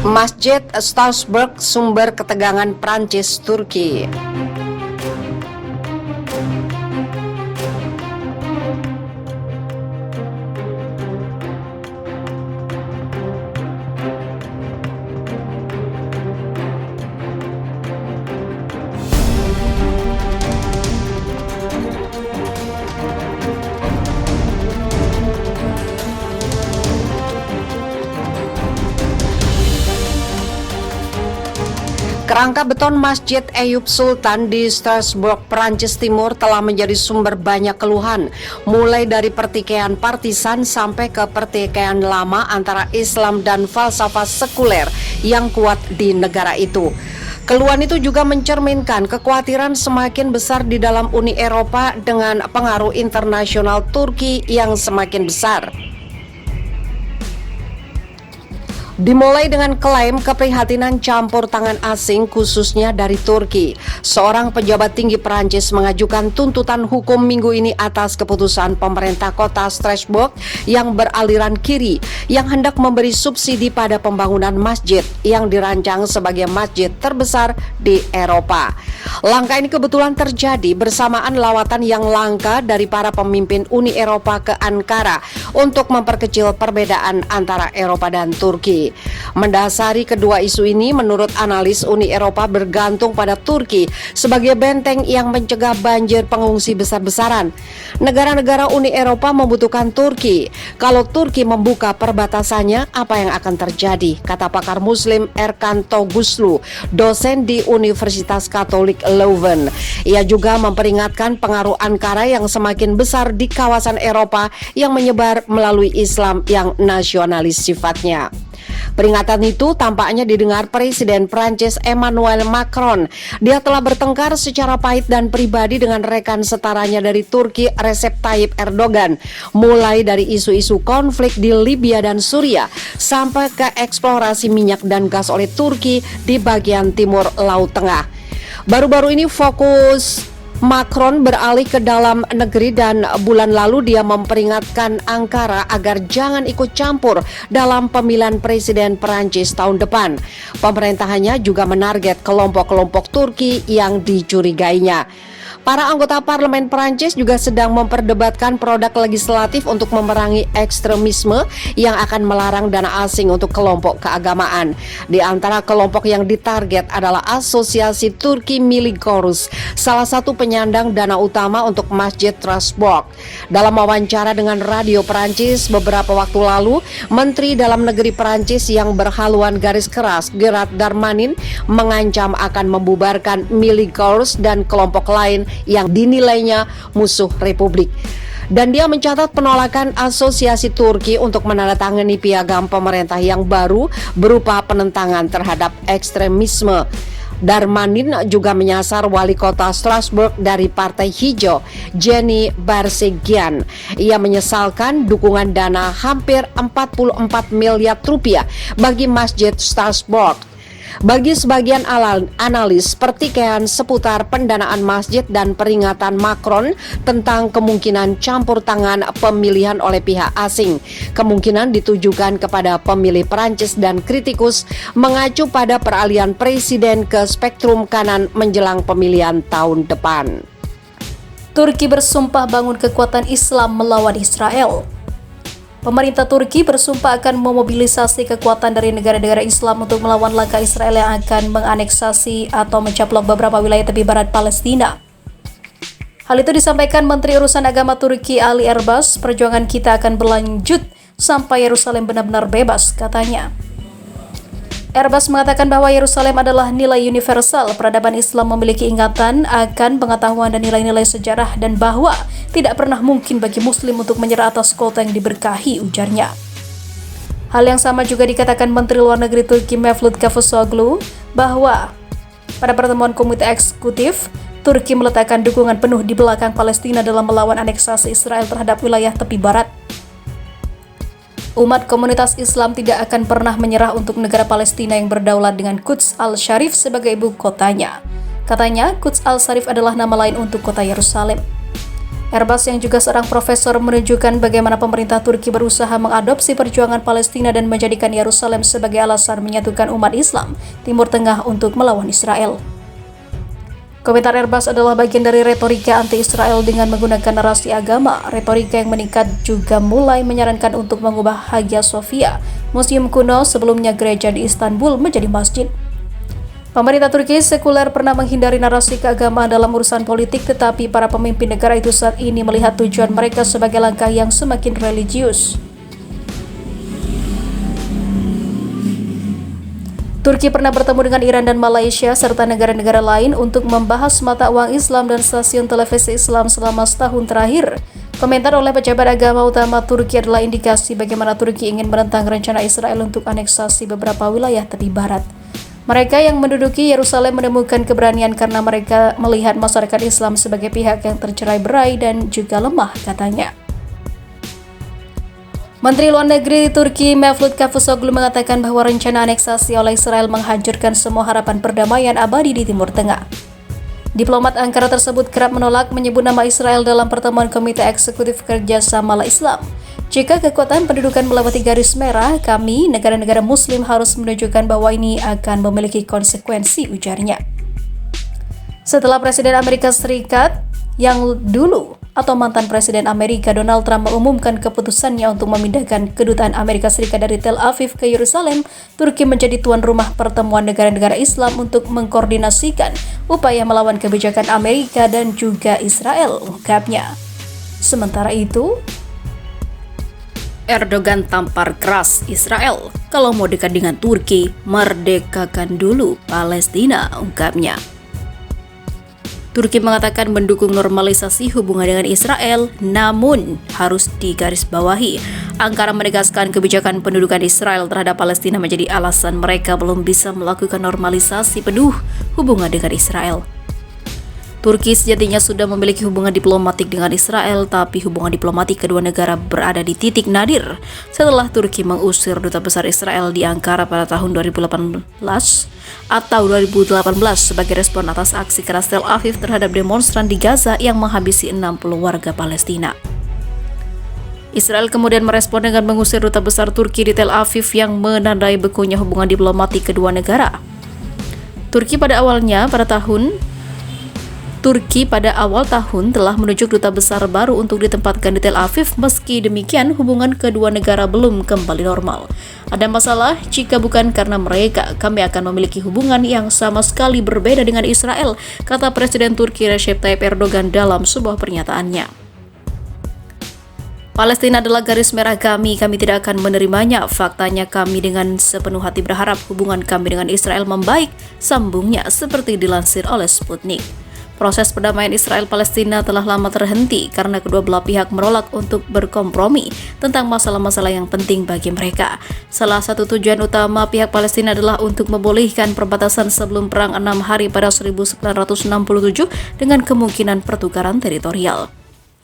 Masjid Strasbourg sumber ketegangan Prancis-Turki. Kerangka beton Masjid Eyüp Sultan di Strasbourg, Prancis Timur telah menjadi sumber banyak keluhan, mulai dari pertikaian partisan sampai ke pertikaian lama antara Islam dan falsafah sekuler yang kuat di negara itu. Keluhan itu juga mencerminkan kekhawatiran semakin besar di dalam Uni Eropa dengan pengaruh internasional Turki yang semakin besar. Dimulai dengan klaim keprihatinan campur tangan asing khususnya dari Turki. Seorang pejabat tinggi Perancis mengajukan tuntutan hukum minggu ini atas keputusan pemerintah kota Strasbourg yang beraliran kiri yang hendak memberi subsidi pada pembangunan masjid yang dirancang sebagai masjid terbesar di Eropa. Langkah ini kebetulan terjadi bersamaan lawatan yang langka dari para pemimpin Uni Eropa ke Ankara untuk memperkecil perbedaan antara Eropa dan Turki. Mendasari kedua isu ini, menurut analis, Uni Eropa bergantung pada Turki sebagai benteng yang mencegah banjir pengungsi besar-besaran. Negara-negara Uni Eropa membutuhkan Turki. Kalau Turki membuka perbatasannya, apa yang akan terjadi? Kata pakar Muslim Erkan Toguslu, dosen di Universitas Katolik Leuven. Ia juga memperingatkan pengaruh Ankara yang semakin besar di kawasan Eropa yang menyebar melalui Islam yang nasionalis sifatnya. Peringatan itu tampaknya didengar Presiden Prancis Emmanuel Macron. Dia telah bertengkar secara pahit dan pribadi dengan rekan setaranya dari Turki, Recep Tayyip Erdogan, mulai dari isu-isu konflik di Libya dan Suriah sampai ke eksplorasi minyak dan gas oleh Turki di bagian timur Laut Tengah. Baru-baru ini fokus Macron beralih ke dalam negeri dan bulan lalu dia memperingatkan Ankara agar jangan ikut campur dalam pemilihan presiden Perancis tahun depan. Pemerintahannya juga menarget kelompok-kelompok Turki yang dicurigainya. Para anggota parlemen Perancis juga sedang memperdebatkan produk legislatif untuk memerangi ekstremisme yang akan melarang dana asing untuk kelompok keagamaan. Di antara kelompok yang ditarget adalah Asosiasi Turki Miligorus, salah satu penyandang dana utama untuk Masjid Strasbourg. Dalam wawancara dengan radio Perancis beberapa waktu lalu, Menteri Dalam Negeri Perancis yang berhaluan garis keras, Gerard Darmanin, mengancam akan membubarkan Miligorus dan kelompok lain yang dinilainya musuh Republik. Dan dia mencatat penolakan Asosiasi Turki untuk menandatangani piagam pemerintah yang baru berupa penentangan terhadap ekstremisme. Darmanin juga menyasar wali kota Strasbourg dari Partai Hijau, Jenny Barsegian. Ia menyesalkan dukungan dana hampir 44 miliar rupiah bagi Masjid Strasbourg. Bagi sebagian analis, pertikaian seputar pendanaan masjid dan peringatan Macron tentang kemungkinan campur tangan pemilihan oleh pihak asing kemungkinan ditujukan kepada pemilih Perancis dan kritikus mengacu pada peralihan presiden ke spektrum kanan menjelang pemilihan tahun depan. Turki bersumpah bangun kekuatan Islam melawan Israel. Pemerintah Turki bersumpah akan memobilisasi kekuatan dari negara-negara Islam untuk melawan langkah Israel yang akan menganeksasi atau mencaplok beberapa wilayah tepi barat Palestina. Hal itu disampaikan Menteri Urusan Agama Turki Ali Erbas. Perjuangan kita akan berlanjut sampai Yerusalem benar-benar bebas, katanya. Erbas mengatakan bahwa Yerusalem adalah nilai universal. Peradaban Islam memiliki ingatan akan pengetahuan dan nilai-nilai sejarah dan bahwa tidak pernah mungkin bagi Muslim untuk menyerah atas kota yang diberkahi, ujarnya. Hal yang sama juga dikatakan Menteri Luar Negeri Turki Mevlut Cavusoglu bahwa pada pertemuan Komite Eksekutif, Turki meletakkan dukungan penuh di belakang Palestina dalam melawan aneksasi Israel terhadap wilayah tepi barat. Umat komunitas Islam tidak akan pernah menyerah untuk negara Palestina yang berdaulat dengan Quds Al-Sharif sebagai ibu kotanya. Katanya, Quds Al-Sharif adalah nama lain untuk kota Yerusalem. Erbas yang juga seorang profesor menunjukkan bagaimana pemerintah Turki berusaha mengadopsi perjuangan Palestina dan menjadikan Yerusalem sebagai alasan menyatukan umat Islam Timur Tengah untuk melawan Israel. Komentar Erbas adalah bagian dari retorika anti-Israel dengan menggunakan narasi agama. Retorika yang meningkat juga mulai menyarankan untuk mengubah Hagia Sophia, museum kuno sebelumnya gereja di Istanbul, menjadi masjid. Pemerintah Turki sekuler pernah menghindari narasi keagamaan dalam urusan politik, tetapi para pemimpin negara itu saat ini melihat tujuan mereka sebagai langkah yang semakin religius. Turki pernah bertemu dengan Iran dan Malaysia serta negara-negara lain untuk membahas mata uang Islam dan stasiun televisi Islam selama setahun terakhir. Komentar oleh pejabat agama utama Turki adalah indikasi bagaimana Turki ingin menentang rencana Israel untuk aneksasi beberapa wilayah tepi barat. Mereka yang menduduki Yerusalem menemukan keberanian karena mereka melihat masyarakat Islam sebagai pihak yang tercerai-berai dan juga lemah, katanya. Menteri Luar Negeri Turki Mevlut Cavusoglu mengatakan bahwa rencana aneksasi oleh Israel menghancurkan semua harapan perdamaian abadi di Timur Tengah. Diplomat Ankara tersebut kerap menolak menyebut nama Israel dalam pertemuan Komite Eksekutif Kerjasama Islam. Jika kekuatan pendudukan melewati garis merah, kami, negara-negara Muslim, harus menunjukkan bahwa ini akan memiliki konsekuensi, ujarnya. Setelah Presiden Amerika Serikat yang dulu atau mantan Presiden Amerika Donald Trump mengumumkan keputusannya untuk memindahkan kedutaan Amerika Serikat dari Tel Aviv ke Yerusalem, Turki menjadi tuan rumah pertemuan negara-negara Islam untuk mengkoordinasikan upaya melawan kebijakan Amerika dan juga Israel, ungkapnya. Sementara itu, Erdogan tampar keras Israel. Kalau mau dekat dengan Turki, merdekakan dulu Palestina, ungkapnya. Turki mengatakan mendukung normalisasi hubungan dengan Israel, namun harus digarisbawahi. Ankara menegaskan kebijakan pendudukan Israel terhadap Palestina menjadi alasan mereka belum bisa melakukan normalisasi penuh hubungan dengan Israel. Turki sejatinya sudah memiliki hubungan diplomatik dengan Israel, tapi hubungan diplomatik kedua negara berada di titik nadir setelah Turki mengusir duta besar Israel di Ankara pada tahun 2018 sebagai respon atas aksi keras Tel Aviv terhadap demonstran di Gaza yang menghabisi 60 warga Palestina. Israel kemudian merespon dengan mengusir duta besar Turki di Tel Aviv yang menandai bekunya hubungan diplomatik kedua negara. Turki pada awal tahun telah menunjuk duta besar baru untuk ditempatkan di Tel Aviv. Meski demikian, hubungan kedua negara belum kembali normal. Ada masalah, jika bukan karena mereka, kami akan memiliki hubungan yang sama sekali berbeda dengan Israel, kata Presiden Turki Recep Tayyip Erdogan dalam sebuah pernyataannya. Palestina adalah garis merah kami tidak akan menerimanya. Faktanya kami dengan sepenuh hati berharap hubungan kami dengan Israel membaik, sambungnya seperti dilansir oleh Sputnik. Proses perdamaian Israel-Palestina telah lama terhenti karena kedua belah pihak menolak untuk berkompromi tentang masalah-masalah yang penting bagi mereka. Salah satu tujuan utama pihak Palestina adalah untuk memulihkan perbatasan sebelum Perang 6 Hari pada 1967 dengan kemungkinan pertukaran teritorial.